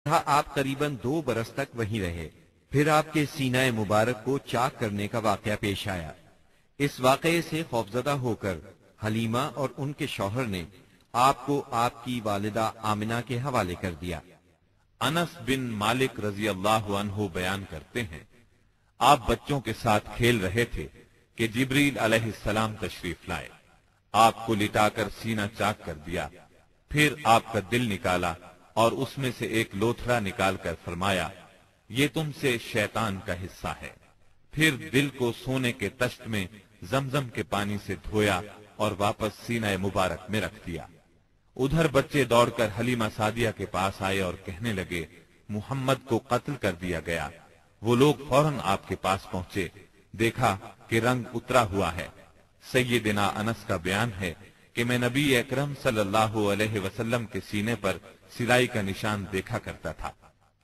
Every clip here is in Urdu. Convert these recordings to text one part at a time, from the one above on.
آپ قریباً 2 برس تک وہیں رہے۔ پھر آپ کے سینہ مبارک کو چاک کرنے کا واقعہ پیش آیا۔ اس واقعے سے خوفزدہ ہو کر حلیمہ اور ان کے شوہر نے آپ کو آپ کی والدہ آمنہ کے حوالے کر دیا۔ انس بن مالک رضی اللہ عنہ بیان کرتے ہیں، آپ بچوں کے ساتھ کھیل رہے تھے کہ جبریل علیہ السلام تشریف لائے، آپ کو لٹا کر سینہ چاک کر دیا، پھر آپ کا دل نکالا اور اس میں سے ایک لوتھڑا نکال کر فرمایا، یہ تم سے شیطان کا حصہ ہے۔ پھر دل کو سونے کے تشت میں زمزم کے پانی سے دھویا اور واپس سینہ مبارک میں رکھ دیا۔ ادھر بچے دوڑ کر حلیمہ سعدیہ کے پاس آئے اور کہنے لگے، محمد کو قتل کر دیا گیا۔ وہ لوگ فوراً آپ کے پاس پہنچے، دیکھا کہ رنگ اترا ہوا ہے۔ سیدنا انس کا بیان ہے کہ میں نبی اکرم صلی اللہ علیہ وسلم کے سینے پر سلائی کا نشان دیکھا کرتا تھا۔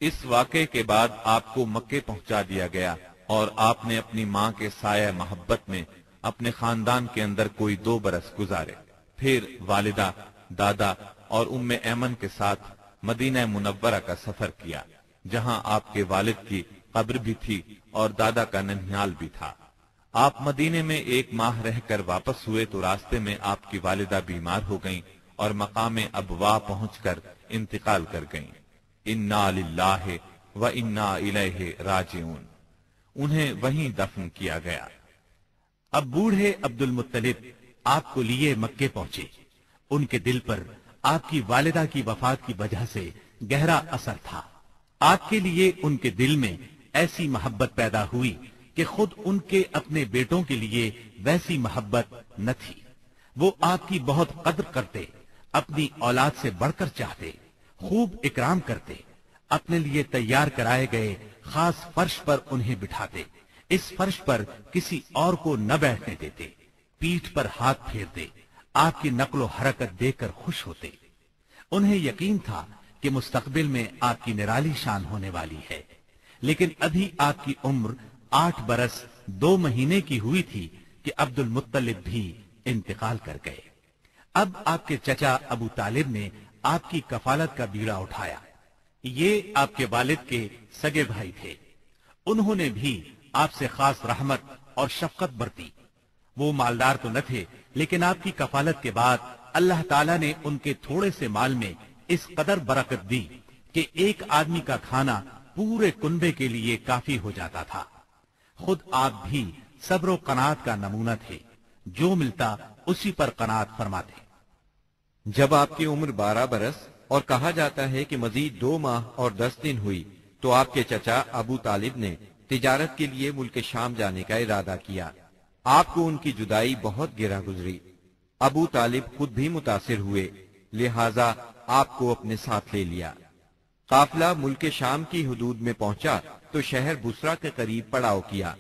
اس واقعے کے بعد آپ کو مکے پہنچا دیا گیا اور آپ نے اپنی ماں کے سایہ محبت میں اپنے خاندان کے اندر کوئی 2 برس گزارے۔ پھر والدہ، دادا اور ام ایمن کے ساتھ مدینہ منورہ کا سفر کیا، جہاں آپ کے والد کی قبر بھی تھی اور دادا کا ننھیال بھی تھا۔ آپ مدینے میں 1 ماہ رہ کر واپس ہوئے تو راستے میں آپ کی والدہ بیمار ہو گئیں اور مقام ابوا پہنچ کر انتقال کر گئیں۔ انا للہ و انا الیہ راجعون۔ انہیں وہیں دفن کیا گیا۔ اب بوڑھے عبد المطلب آپ کو لیے مکے پہنچے۔ ان کے دل پر آپ کی والدہ کی وفات کی وجہ سے گہرا اثر تھا۔ آپ کے لیے ان کے دل میں ایسی محبت پیدا ہوئی کہ خود ان کے اپنے بیٹوں کے لیے ویسی محبت نہ تھی۔ وہ آپ کی بہت قدر کرتے، اپنی اولاد سے بڑھ کر چاہتے، خوب اکرام کرتے، اپنے لیے تیار کرائے گئے خاص فرش پر انہیں بٹھاتے، اس فرش پر کسی اور کو نہ بیٹھنے دیتے، پیٹھ پر ہاتھ پھیرتے، آپ کی نقل و حرکت دیکھ کر خوش ہوتے۔ انہیں یقین تھا کہ مستقبل میں آپ کی نرالی شان ہونے والی ہے، لیکن ابھی آپ کی عمر 8 برس 2 مہینے کی ہوئی تھی کہ عبد المطلب بھی انتقال کر گئے۔ اب آپ کے چچا ابو طالب نے آپ کی کفالت کا بیڑا اٹھایا۔ یہ آپ کے والد کے سگے بھائی تھے۔ انہوں نے بھی آپ سے خاص رحمت اور شفقت برتی۔ وہ مالدار تو نہ تھے، لیکن آپ کی کفالت کے بعد اللہ تعالیٰ نے ان کے تھوڑے سے مال میں اس قدر برکت دی کہ ایک آدمی کا کھانا پورے کنبے کے لیے کافی ہو جاتا تھا۔ خود آپ بھی صبر و قناعت کا نمونہ تھے، جو ملتا اسی پر قناعت فرماتے۔ جب آپ کی عمر 12 برس اور کہا جاتا ہے کہ مزید 2 ماہ اور 10 دن ہوئی تو آپ کے چچا ابو طالب نے تجارت کے لیے ملک شام جانے کا ارادہ کیا۔ آپ کو ان کی جدائی بہت گرا گزری۔ ابو طالب خود بھی متاثر ہوئے، لہذا آپ کو اپنے ساتھ لے لیا۔ قافلہ ملک شام کی حدود میں پہنچا تو شہر بصرہ کے قریب پڑاؤ کیا۔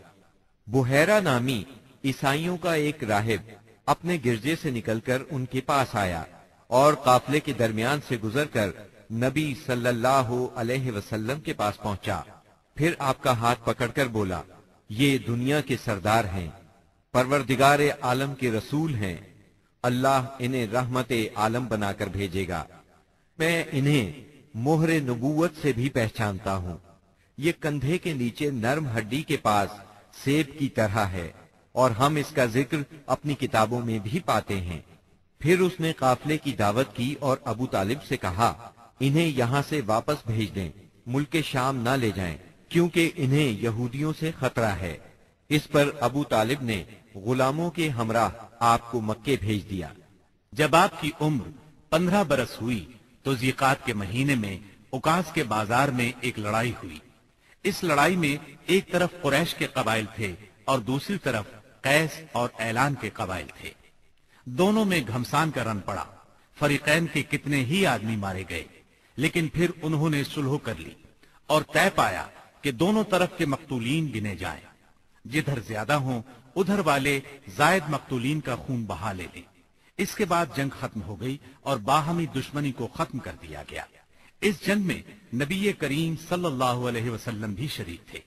بحیرہ نامی عیسائیوں کا ایک راہب اپنے گرجے سے نکل کر ان کے پاس آیا اور قافلے کے درمیان سے گزر کر نبی صلی اللہ علیہ وسلم کے پاس پہنچا۔ پھر آپ کا ہاتھ پکڑ کر بولا، یہ دنیا کے سردار ہیں، پروردگار عالم کے رسول ہیں، اللہ انہیں رحمت عالم بنا کر بھیجے گا۔ میں انہیں مہر نبوت سے بھی پہچانتا ہوں۔ یہ کندھے کے نیچے نرم ہڈی کے پاس سیب کی طرح ہے اور ہم اس کا ذکر اپنی کتابوں میں بھی پاتے ہیں۔ پھر اس نے قافلے کی دعوت کی اور ابو طالب سے کہا، انہیں یہاں سے واپس بھیج دیں، ملک شام نہ لے جائیں، کیونکہ انہیں یہودیوں سے خطرہ ہے۔ اس پر ابو طالب نے غلاموں کے ہمراہ آپ کو مکے بھیج دیا۔ جب آپ کی عمر 15 برس ہوئی تو ذیقات کے مہینے میں اوکاس کے بازار میں ایک لڑائی ہوئی۔ اس لڑائی میں ایک طرف قریش کے قبائل تھے اور دوسری طرف قیس اور اعلان کے قبائل تھے۔ دونوں میں گھمسان کا رن پڑا، فریقین کے کتنے ہی آدمی مارے گئے، لیکن پھر انہوں نے صلح کر لی اور طے پایا کہ دونوں طرف کے مقتولین گنے جائیں، جدھر زیادہ ہوں ادھر والے زائد مقتولین کا خون بہا لے لیں۔ اس کے بعد جنگ ختم ہو گئی اور باہمی دشمنی کو ختم کر دیا گیا۔ اس جنگ میں نبی کریم صلی اللہ علیہ وسلم بھی شریک تھے،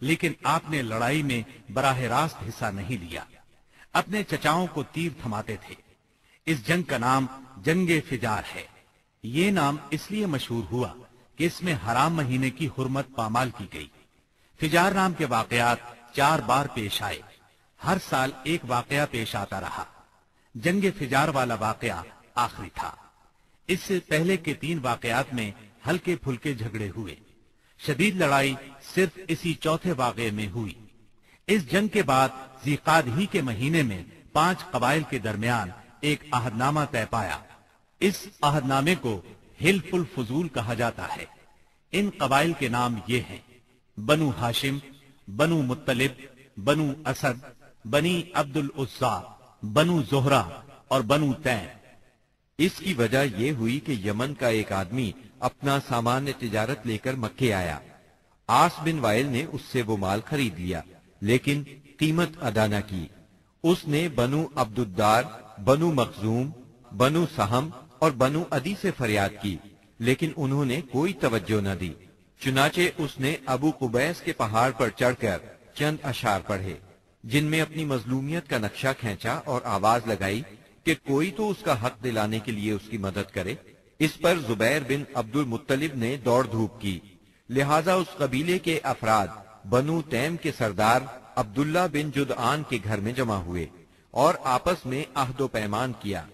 لیکن آپ نے لڑائی میں براہ راست حصہ نہیں لیا، اپنے چچاؤں کو تیر تھماتے تھے۔ اس جنگ کا نام جنگ فجار ہے۔ یہ نام اس لیے مشہور ہوا کہ کہ اس میں حرام مہینے کی حرمت پامال کی گئی۔ فجار نام کے واقعات 4 بار پیش آئے، ہر سال ایک واقعہ پیش آتا رہا۔ جنگ فجار والا واقعہ آخری تھا۔ اس سے پہلے کے 3 واقعات میں ہلکے پھلکے جھگڑے ہوئے، شدید لڑائی صرف اسی چوتھے واقعے میں ہوئی۔ اس جنگ کے بعد ذیقعد ہی کے مہینے میں 5 قبائل کے درمیان ایک عہد نامہ طے پایا۔ اس عہد نامے کو حلف الفضول کہا جاتا ہے۔ ان قبائل کے نام یہ ہیں: بنو ہاشم، بنو مطلب، بنو اسد، بنی عبد العزا، بنو زہرہ اور بنو تیم۔ اس کی وجہ یہ ہوئی کہ یمن کا ایک آدمی اپنا سامان تجارت لے کر مکے آیا۔ عاص بن وائل نے اس سے وہ مال خرید لیا، لیکن قیمت ادا نہ کی۔ اس نے بنو عبد الدار، بنو مخزوم، بنو سہم اور بنو عدی سے فریاد کی، لیکن انہوں نے کوئی توجہ نہ دی۔ چنانچہ اس نے ابو قبیس کے پہاڑ پر چڑھ کر چند اشعار پڑھے، جن میں اپنی مظلومیت کا نقشہ کھینچا اور آواز لگائی کہ کوئی تو اس کا حق دلانے کے لیے اس کی مدد کرے۔ اس پر زبیر بن عبد المطلب نے دوڑ دھوپ کی، لہذا اس قبیلے کے افراد بنو تیم کے سردار عبداللہ بن جدعان کے گھر میں جمع ہوئے اور آپس میں عہد و پیمان کیا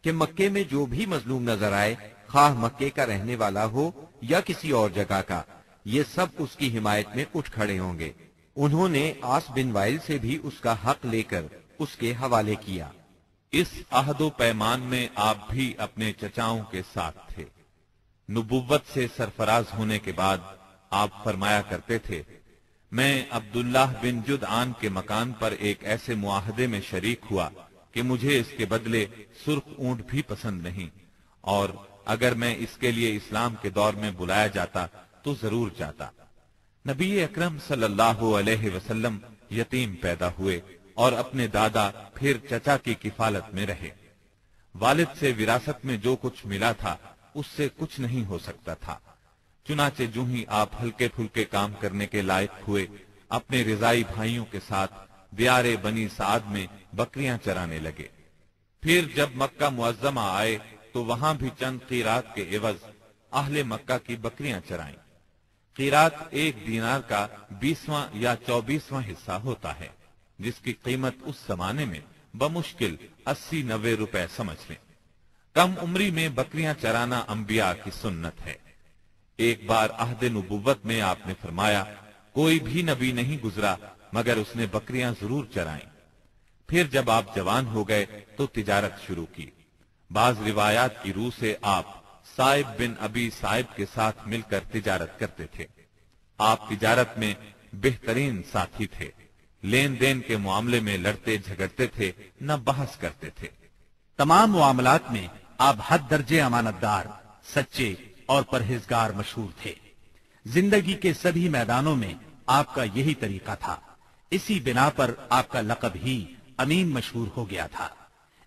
کہ مکے میں جو بھی مظلوم نظر آئے، خواہ مکے کا رہنے والا ہو یا کسی اور جگہ کا، یہ سب اس کی حمایت میں اٹھ کھڑے ہوں گے۔ انہوں نے عاص بن وائل سے بھی اس کا حق لے کر اس کے حوالے کیا۔ اس عہد و پیمان میں آپ بھی اپنے چچاؤں کے ساتھ تھے۔ نبوت سے سرفراز ہونے کے بعد آپ فرمایا کرتے تھے، میں عبداللہ بن جدعان کے مکان پر ایک ایسے معاہدے میں شریک ہوا کہ مجھے اس کے بدلے سرخ اونٹ بھی پسند نہیں، اور اگر میں اس کے لیے اسلام کے دور میں بلایا جاتا تو ضرور جاتا۔ نبی اکرم صلی اللہ علیہ وسلم یتیم پیدا ہوئے اور اپنے دادا پھر چچا کی کفالت میں رہے۔ والد سے وراثت میں جو کچھ ملا تھا اس سے کچھ نہیں ہو سکتا تھا۔ چنانچہ جو ہی آپ ہلکے پھلکے کام کرنے کے لائق ہوئے، اپنے رضائی بھائیوں کے ساتھ دیار بنی سعد میں بکریاں چرانے لگے۔ پھر جب مکہ معظمہ آئے تو وہاں بھی چند قیرات کے عوض اہل مکہ کی بکریاں چرائیں۔ قیرات 1 دینار کا 20واں یا 24واں حصہ ہوتا ہے، جس کی قیمت اس زمانے میں بمشکل 80-90 روپے سمجھ لیں۔ کم عمری میں بکریاں چرانا انبیاء کی سنت ہے۔ ایک بار عہد نبوت میں آپ نے فرمایا، کوئی بھی نبی نہیں گزرا مگر اس نے بکریاں ضرور چرائیں۔ پھر جب آپ جوان ہو گئے تو تجارت شروع کی۔ بعض روایات کی روح سے آپ صائب بن ابی صائب کے ساتھ مل کر تجارت کرتے تھے۔ آپ تجارت میں بہترین ساتھی تھے، لین دین کے معاملے میں لڑتے جھگڑتے تھے، نہ بحث کرتے تھے۔ تمام معاملات میں آپ حد درجے امانت دار، سچے اور پرہیزگار مشہور تھے۔ زندگی کے سبھی میدانوں میں آپ کا یہی طریقہ تھا۔ اسی بنا پر آپ کا لقب ہی امین مشہور ہو گیا تھا۔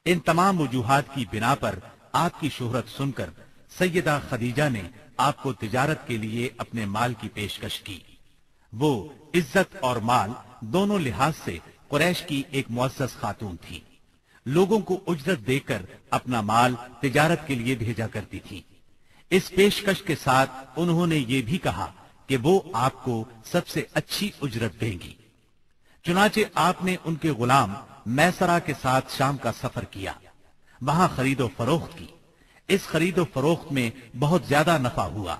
ان تمام وجوہات کی بنا پر آپ کی شہرت سن کر سیدہ خدیجہ نے آپ کو تجارت کے لیے اپنے مال کی پیشکش کی۔ وہ عزت اور مال دونوں لحاظ سے قریش کی ایک معزز خاتون تھی۔ لوگوں کو اجرت دے کر اپنا مال تجارت کے لیے بھیجا کرتی تھی۔ اس پیشکش کے ساتھ انہوں نے یہ بھی کہا کہ وہ آپ کو سب سے اچھی اجرت دیں گی۔ چنانچہ آپ نے ان کے غلام میسرہ کے ساتھ شام کا سفر کیا، وہاں خرید و فروخت کی۔ اس خرید و فروخت میں بہت زیادہ نفع ہوا،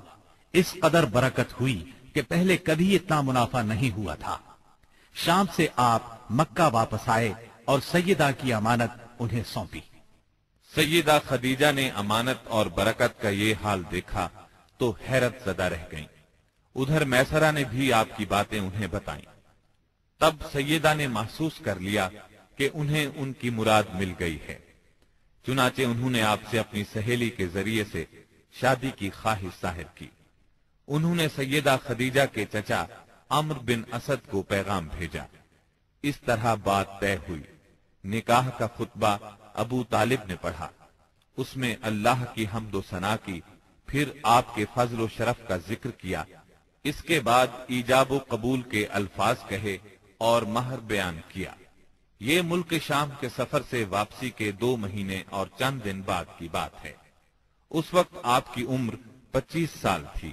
اس قدر برکت ہوئی کہ پہلے کبھی اتنا منافع نہیں ہوا تھا۔ شام سے آپ مکہ واپس آئے اور سیدہ کی امانت انہیں سونپی۔ سیدہ خدیجہ نے امانت اور برکت کا یہ حال دیکھا تو حیرت زدہ رہ گئیں۔ ادھر میسرہ نے بھی آپ کی باتیں انہیں بتائیں۔ تب سیدہ نے محسوس کر لیا کہ انہیں ان کی مراد مل گئی ہے۔ چنانچہ انہوں نے آپ سے اپنی سہیلی کے ذریعے سے شادی کی خواہش ظاہر کی۔ انہوں نے سیدہ خدیجہ کے چچا عمرو بن اسد کو پیغام بھیجا۔ اس طرح بات طے ہوئی۔ نکاح کا خطبہ ابو طالب نے پڑھا، اس میں اللہ کی حمد و ثنا کی، پھر آپ کے فضل و شرف کا ذکر کیا۔ اس کے بعد ایجاب و قبول کے الفاظ کہے اور مہر بیان کیا۔ یہ ملک شام کے سفر سے واپسی کے 2 مہینے اور چند دن بعد کی بات ہے۔ اس وقت آپ کی عمر 25 سال تھی